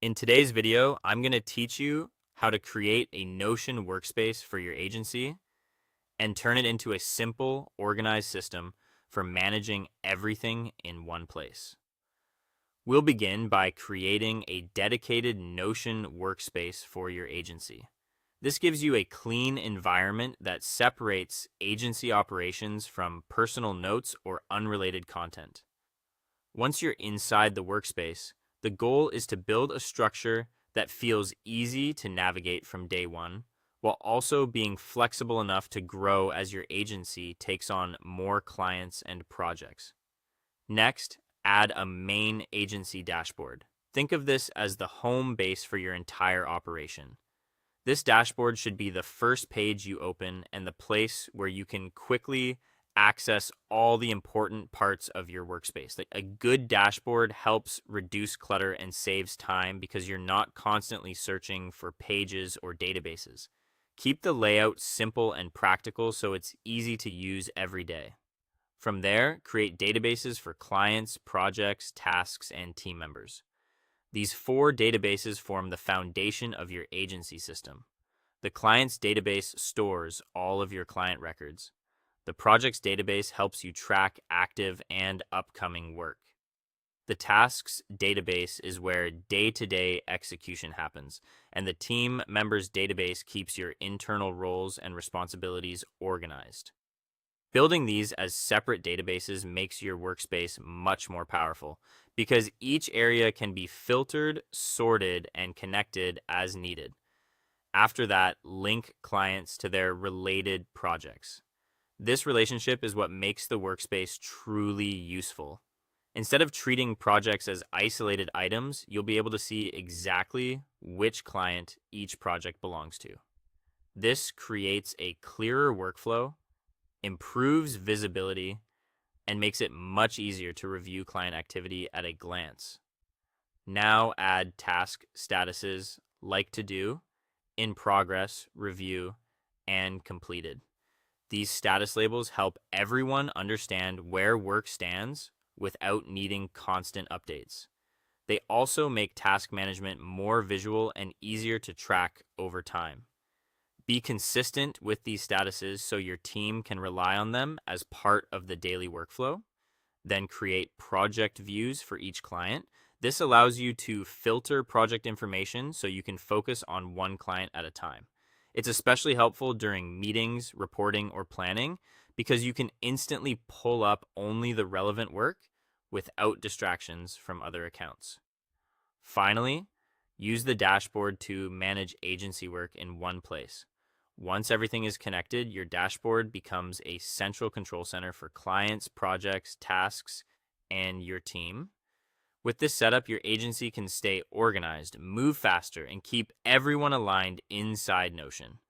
In today's video, I'm going to teach you how to create a Notion workspace for your agency and turn it into a simple, organized system for managing everything in one place. We'll begin by creating a dedicated Notion workspace for your agency. This gives you a clean environment that separates agency operations from personal notes or unrelated content. Once you're inside the workspace, the goal is to build a structure that feels easy to navigate from day one, while also being flexible enough to grow as your agency takes on more clients and projects. Next, add a main agency dashboard. Think of this as the home base for your entire operation. This dashboard should be the first page you open and the place where you can quickly access all the important parts of your workspace. Like a good dashboard helps reduce clutter and saves time because you're not constantly searching for pages or databases. Keep the layout simple and practical so it's easy to use every day. From there, create databases for clients, projects, tasks, and team members. These four databases form the foundation of your agency system. The client's database stores all of your client records. The project's database helps you track active and upcoming work. The tasks database is where day-to-day execution happens, and the team members database keeps your internal roles and responsibilities organized. Building these as separate databases makes your workspace much more powerful because each area can be filtered, sorted, and connected as needed. After that, link clients to their related projects. This relationship is what makes the workspace truly useful. Instead of treating projects as isolated items, you'll be able to see exactly which client each project belongs to. This creates a clearer workflow, improves visibility, and makes it much easier to review client activity at a glance. Now add task statuses like to do, in progress, review, and completed. These status labels help everyone understand where work stands without needing constant updates. They also make task management more visual and easier to track over time. Be consistent with these statuses so your team can rely on them as part of the daily workflow. Then create project views for each client. This allows you to filter project information so you can focus on one client at a time. It's especially helpful during meetings, reporting, or planning because you can instantly pull up only the relevant work without distractions from other accounts. Finally, use the dashboard to manage agency work in one place. Once everything is connected, your dashboard becomes a central control center for clients, projects, tasks, and your team. With this setup, your agency can stay organized, move faster, and keep everyone aligned inside Notion.